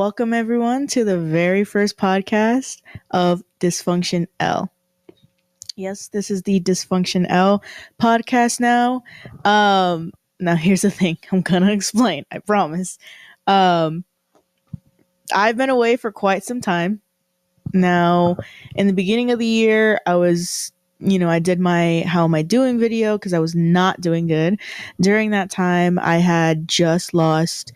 Welcome everyone to the very first podcast of DysfunctionElle. Yes, this is the DysfunctionElle podcast now. Now here's the thing. I'm gonna explain, I promise. Um, I've been away for quite some time. Now, in the beginning of the year, I did my how am I doing video because I was not doing good. During that time, I had just lost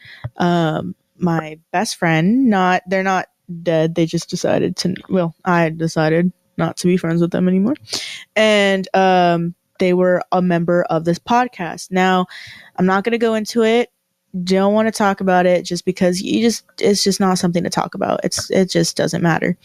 my best friend. They're not dead. They just decided I decided not to be friends with them anymore. And they were a member of this podcast. Now, I'm not going to go into it. Don't want to talk about it just because it's just not something to talk about. It just doesn't matter.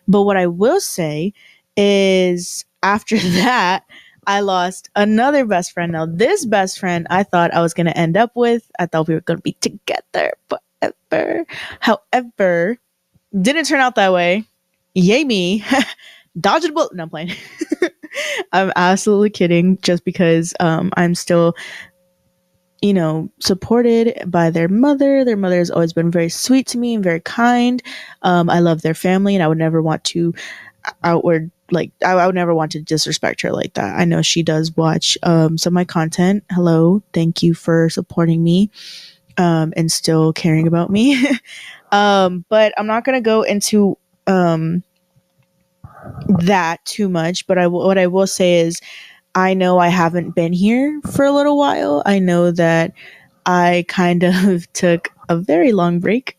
But what I will say is after that, I lost another best friend. Now, this best friend I thought I was going to end up with. I thought we were going to be together forever. However, didn't turn out that way. Yay me. Dodged a bullet. No, I'm playing. I'm absolutely kidding just because I'm still supported by their mother. Their mother has always been very sweet to me and very kind. I love their family, and I would never want to I would never want to disrespect her like that. I know she does watch some of my content. Hello, thank you for supporting me and still caring about me. But I'm not gonna go into that too much. But what I will say is, I know I haven't been here for a little while. I know that I kind of took a very long break,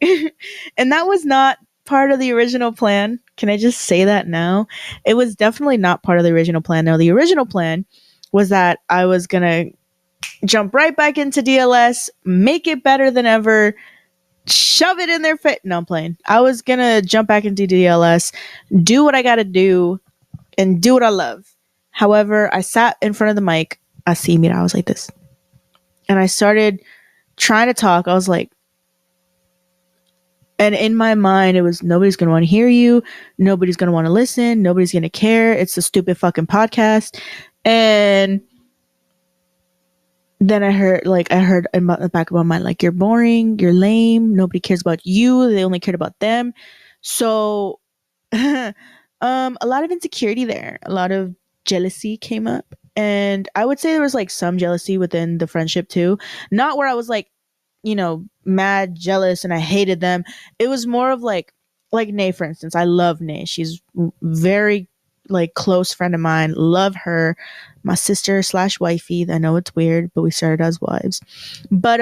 and that was not part of the original plan. Can I just say that now? It was definitely not part of the original plan. No, the original plan was that I was gonna jump right back into DLS, make it better than ever, shove it in their face. No, I'm playing. I was gonna jump back into DLS, do what I gotta do, and do what I love. However, I sat in front of the mic. I was like this. And I started trying to talk. I was like, and in my mind, it was nobody's going to want to hear you. Nobody's going to want to listen. Nobody's going to care. It's a stupid fucking podcast. And then I heard in the back of my mind, like, you're boring. You're lame. Nobody cares about you. They only cared about them. So a lot of insecurity there. A lot of jealousy came up, and I would say there was like some jealousy within the friendship too, not where I was like mad jealous and I hated them. It was more of like Nay, for instance. I love Nay. She's very close friend of mine. Love her. My sister / wifey. I know it's weird, but we started as wives. But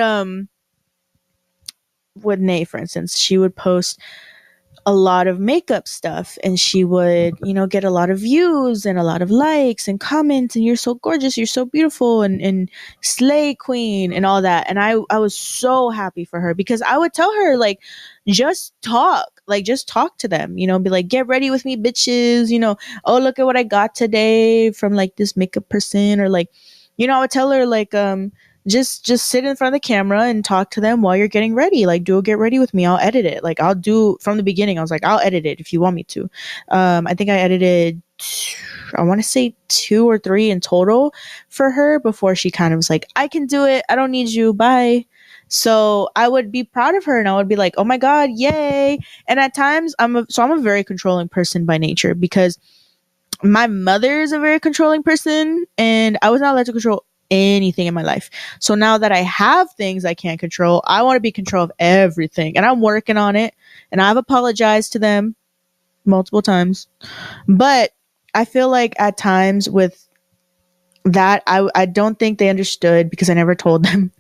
with Nay, for instance, she would post a lot of makeup stuff, and she would get a lot of views and a lot of likes and comments, and you're so gorgeous, you're so beautiful, and slay queen and all that. And I was so happy for her, because I would tell her, just talk to them, be like, get ready with me, bitches, oh, look at what I got today from this makeup person, or I would tell her just sit in front of the camera and talk to them while you're getting ready. Get ready with me. I'll edit it. I'll do from the beginning. I was like, I'll edit it if you want me to. I think I edited, I want to say 2 or 3 in total for her before she kind of was like, I can do it. I don't need you. Bye. So I would be proud of her, and I would be like, oh my God, yay. And at times I'm a very controlling person by nature, because my mother is a very controlling person, and I was not allowed to control anything in my life. So now that I have things I can't control, I want to be in control of everything, and I'm working on it, and I've apologized to them multiple times. But I feel like at times with that, I don't think they understood, because I never told them.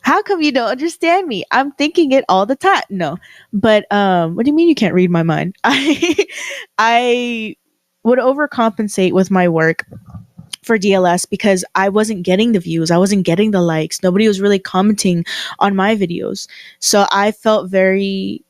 How come you don't understand me? I'm thinking it all the time. No, but what do you mean you can't read my mind? I would overcompensate with my work for DLS, because I wasn't getting the views. I wasn't getting the likes. Nobody was really commenting on my videos. So I felt very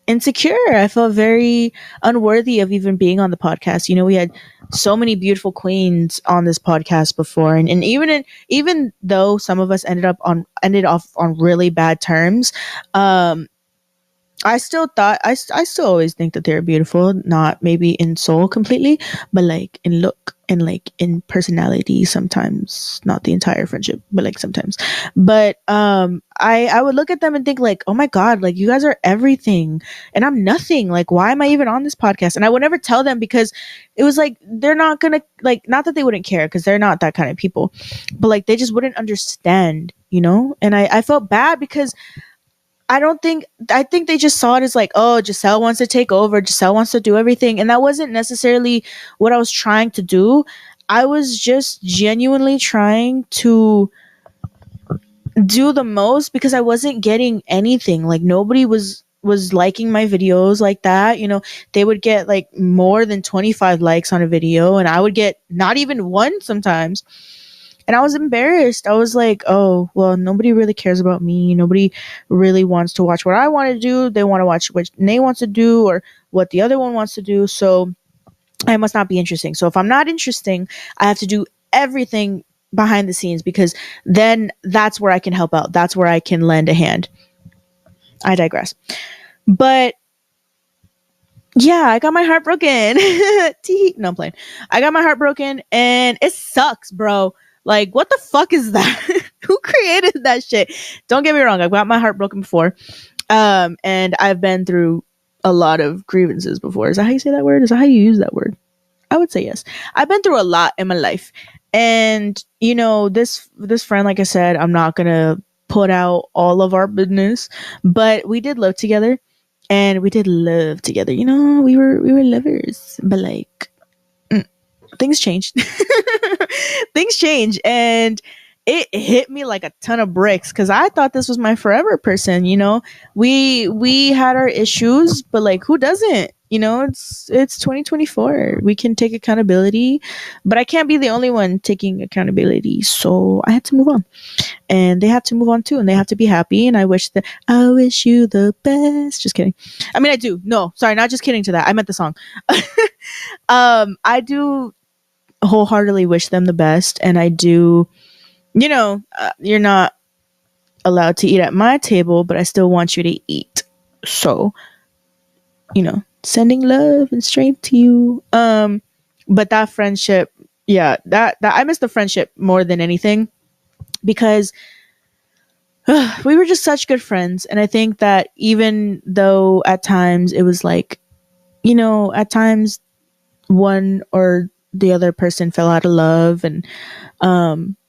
insecure. I felt very unworthy of even being on the podcast. We had so many beautiful queens on this podcast before. And even though some of us ended off on really bad terms, I still thought I still always think that they're beautiful, not maybe in soul completely, but like in look and like in personality sometimes, not the entire friendship, but like sometimes. But I would look at them and think like, "Oh my god, like you guys are everything and I'm nothing. Like why am I even on this podcast?" And I would never tell them because it was like they're not going to like, not that they wouldn't care because they're not that kind of people, but like they just wouldn't understand, you know? And I felt bad because I think they just saw it as like, oh, Giselle wants to take over, Giselle wants to do everything. And that wasn't necessarily what I was trying to do. I was just genuinely trying to do the most because I wasn't getting anything. Like nobody was liking my videos like that. You know, they would get like more than 25 likes on a video and I would get not even one sometimes. And I was embarrassed. I was like, oh, well, nobody really cares about me. Nobody really wants to watch what I want to do. They want to watch what Nate wants to do or what the other one wants to do. So I must not be interesting. So if I'm not interesting, I have to do everything behind the scenes because then that's where I can help out. That's where I can lend a hand. I digress. But yeah, I got my heart broken. No, I'm playing. I got my heart broken and it sucks, bro. Like, what the fuck is that? Who created that shit? Don't get me wrong. I've got my heart broken before. And I've been through a lot of grievances before. Is that how you say that word? Is that how you use that word? I would say yes. I've been through a lot in my life. And, you know, this friend, like I said, I'm not going to put out all of our business, but we did live together. And we did love together. You know, we were lovers, but like things changed. Things change, and it hit me like a ton of bricks because I thought this was my forever person. You know, we had our issues, but like who doesn't? You know, it's 2024. We can take accountability, but I can't be the only one taking accountability. So I had to move on. And they have to move on too, and they have to be happy. And I wish you the best. Just kidding. I mean, I do. No, sorry, not just kidding to that. I meant the song. I do wholeheartedly wish them the best, and I do. You know, you're not allowed to eat at my table, but I still want you to eat. So, you know, sending love and strength to you. But that friendship, yeah, that I miss the friendship more than anything. Because we were just such good friends. And I think that even though at times it was like, you know, at times one or the other person fell out of love and,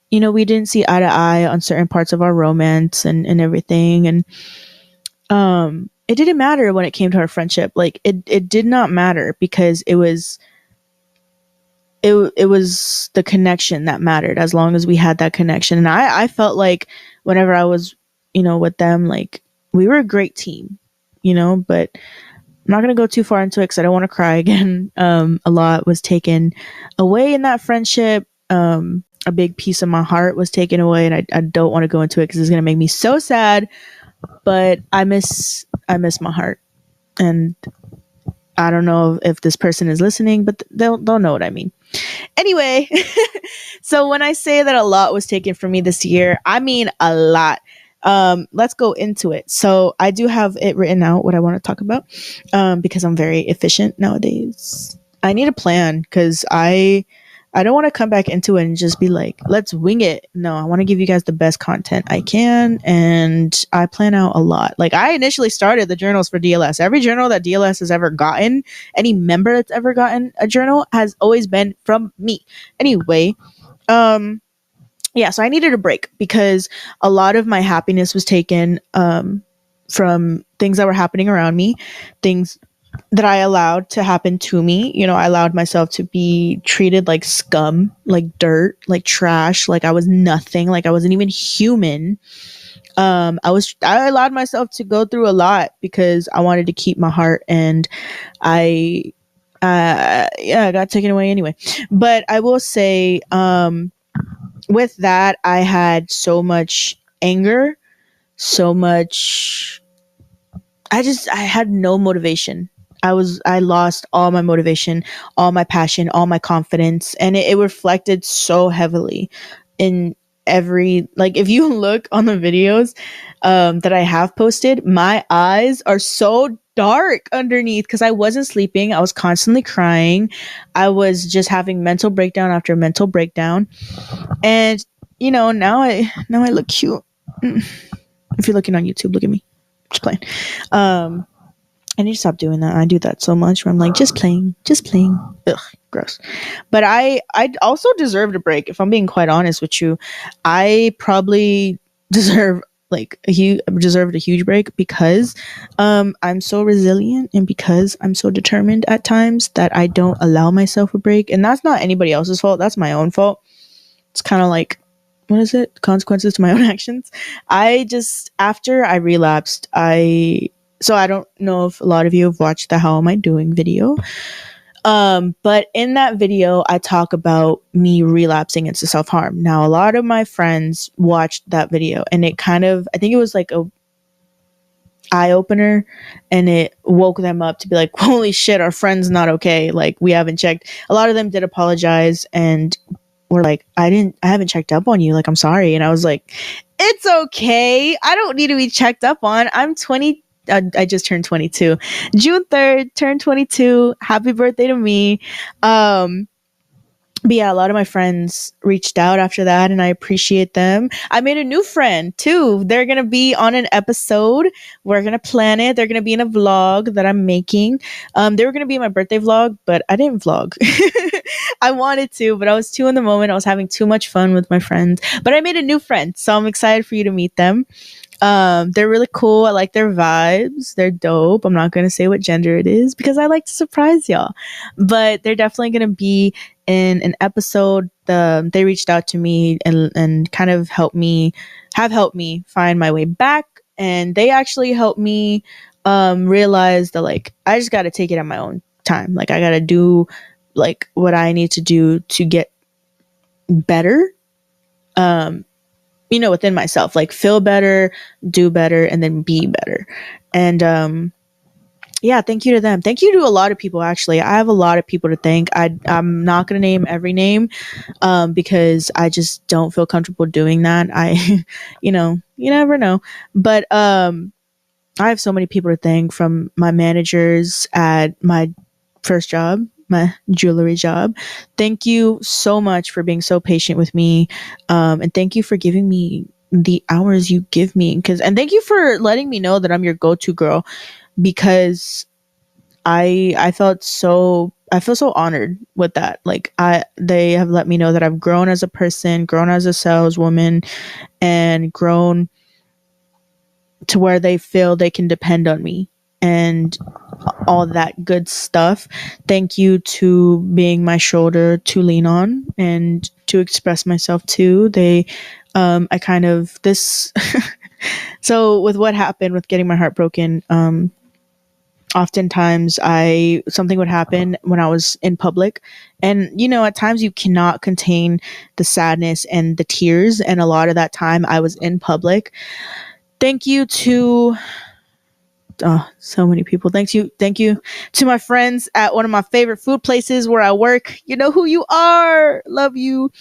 you know, we didn't see eye to eye on certain parts of our romance and everything. And, it didn't matter when it came to our friendship. Like it did not matter because it was the connection that mattered as long as we had that connection. And I felt like whenever I was, you know, with them, like we were a great team, you know, but I'm not going to go too far into it because I don't want to cry again. A lot was taken away in that friendship. A big piece of my heart was taken away, and I don't want to go into it because it's going to make me so sad, but I miss my heart. And I don't know if this person is listening, but they'll know what I mean. Anyway, so when I say that a lot was taken from me this year, I mean a lot. Let's go into it. So I do have it written out what I want to talk about, because I'm very efficient nowadays. I need a plan because I don't want to come back into it and just be like, let's wing it. No, I want to give you guys the best content I can. And I plan out a lot. Like I initially started the journals for DLS. Every journal that DLS has ever gotten, any member that's ever gotten a journal has always been from me. Anyway, yeah, so I needed a break because a lot of my happiness was taken, from things that were happening around me, things that I allowed to happen to me. You know, I allowed myself to be treated like scum, like dirt, like trash, like I was nothing, like I wasn't even human. I allowed myself to go through a lot because I wanted to keep my heart, and I got taken away anyway. But I will say, with that, I had so much anger, so much, I had no motivation. I lost all my motivation, all my passion, all my confidence, and it reflected so heavily in if you look on the videos that I have posted, my eyes are so dark underneath because I wasn't sleeping. I was constantly crying. I was just having mental breakdown after mental breakdown. And now I look cute. If you're looking on YouTube, look at me. Just playing. I need to stop doing that. I do that so much where I'm like, just playing. Ugh, gross. But I also deserved a break. If I'm being quite honest with you, I probably deserved a huge break because I'm so resilient and because I'm so determined at times that I don't allow myself a break. And that's not anybody else's fault. That's my own fault. It's kind of like, what is it? Consequences to my own actions. After I relapsed, so I don't know if a lot of you have watched the How Am I Doing video. But in that video, I talk about me relapsing into self-harm. Now, a lot of my friends watched that video and I think it was like a eye-opener and it woke them up to be like, holy shit, our friend's not okay. Like, we haven't checked. A lot of them did apologize and were like, I haven't checked up on you. Like, I'm sorry. And I was like, it's okay. I don't need to be checked up on. I'm 20. I just turned 22. June 3rd, turned 22. Happy birthday to me. But yeah, a lot of my friends reached out after that and I appreciate them. I made a new friend too. They're going to be on an episode. We're going to plan it. They're going to be in a vlog that I'm making. They were going to be in my birthday vlog, but I didn't vlog. I wanted to, but I was too in the moment. I was having too much fun with my friends, but I made a new friend. So I'm excited for you to meet them. They're really cool. I like their vibes. They're dope. I'm not going to say what gender it is because I like to surprise y'all, but they're definitely going to be in an episode. They reached out to me and kind of helped me find my way back. And they actually helped me, realize that like, I just got to take it at my own time. Like I got to do like what I need to do to get better. Within myself, like feel better, do better, and then be better. And yeah, thank you to them. Thank you to a lot of people, actually. I have a lot of people to thank. I'm not going to name every name because I just don't feel comfortable doing that. You never know. But I have so many people to thank, from my managers at my first job, my jewelry job. Thank you so much for being so patient with me. And thank you for giving me the hours you give me. And thank you for letting me know that I'm your go-to girl, because I feel so honored with that. Like they have let me know that I've grown as a person, grown as a saleswoman, and grown to where they feel they can depend on me and all that good stuff. Thank you to being my shoulder to lean on and to express myself to. So with what happened with getting my heart broken, oftentimes something would happen when I was in public, and at times you cannot contain the sadness and the tears, and a lot of that time I was in public. Thank you to so many people. Thank you to my friends at one of my favorite food places where I work. You know who you are. Love you.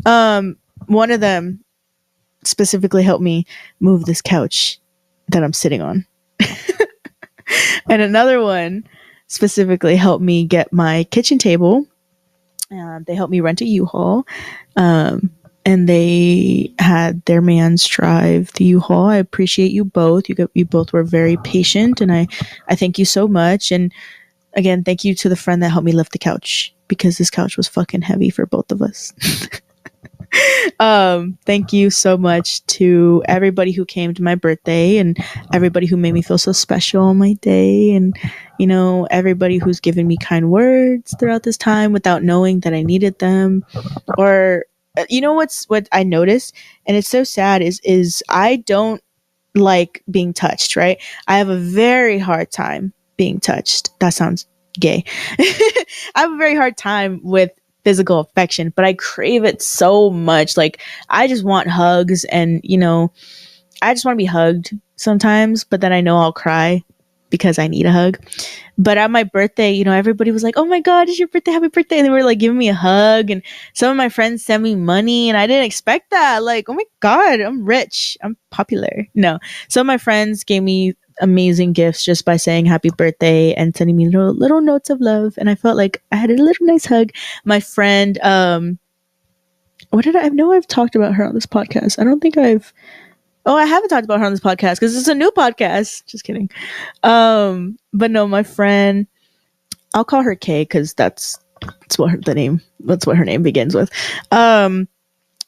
One of them specifically helped me move this couch that I'm sitting on. And another one specifically helped me get my kitchen table. They helped me rent a U-Haul. And they had their mans drive the U-Haul. I appreciate you both. You both were very patient, and I thank you so much. And again, thank you to the friend that helped me lift the couch, because this couch was fucking heavy for both of us. Thank you so much to everybody who came to my birthday, and everybody who made me feel so special on my day, and everybody who's given me kind words throughout this time without knowing that I needed them. Or what I noticed, and it's so sad, is I don't like being touched, right? I have a very hard time being touched. That sounds gay. I have a very hard time with physical affection, but I crave it so much. Like, I just want hugs, and I just want to be hugged sometimes, but then I know I'll cry because I need a hug. But at my birthday, you know, everybody was like, "Oh my God, it's your birthday, happy birthday." And they were like giving me a hug. And some of my friends sent me money and I didn't expect that. Like, oh my God, I'm rich. I'm popular. No. Some of my friends gave me amazing gifts just by saying happy birthday and sending me little notes of love. And I felt like I had a little nice hug. My friend, I know I've talked about her on this podcast. I don't think I haven't talked about her on this podcast because it's a new podcast. Just kidding. But no, my friend, I'll call her Kay because that's what her name begins with.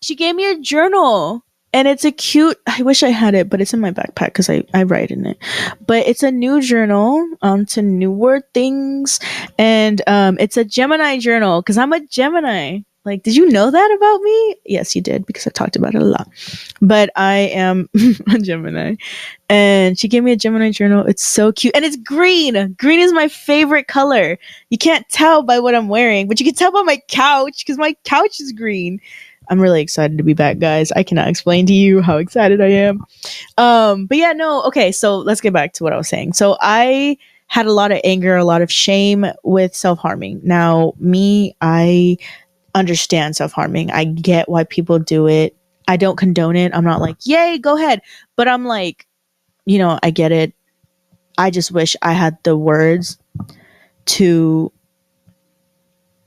She gave me a journal and it's a cute, I wish I had it, but it's in my backpack because I write in it. But it's a new journal to newer things. And it's a Gemini journal because I'm a Gemini. Like, did you know that about me? Yes, you did, because I talked about it a lot. But I am a Gemini. And she gave me a Gemini journal. It's so cute. And it's green. Green is my favorite color. You can't tell by what I'm wearing, but you can tell by my couch because my couch is green. I'm really excited to be back, guys. I cannot explain to you how excited I am. But yeah, no. Okay, so let's get back to what I was saying. So I had a lot of anger, a lot of shame with self-harming. Now, I understand self-harming. I get why people do it. I don't condone it. I'm not like, yay, go ahead. But I'm like, you know, I get it. I just wish I had the words to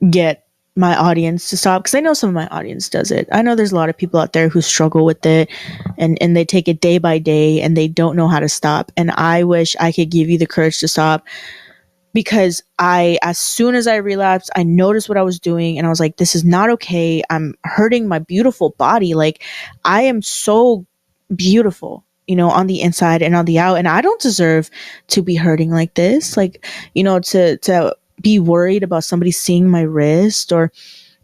get my audience to stop, because I know some of my audience does it. I know there's a lot of people out there who struggle with it and they take it day by day and they don't know how to stop. And I wish I could give you the courage to stop, because as soon as I relapsed, I noticed what I was doing and I was like, this is not okay. I'm hurting my beautiful body. Like, I am so beautiful, you know, on the inside and on the out. And I don't deserve to be hurting like this. Like, you know, to be worried about somebody seeing my wrist or,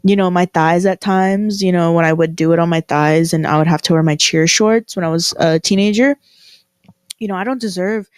you know, my thighs at times, you know, when I would do it on my thighs and I would have to wear my cheer shorts when I was a teenager. You know, I don't deserve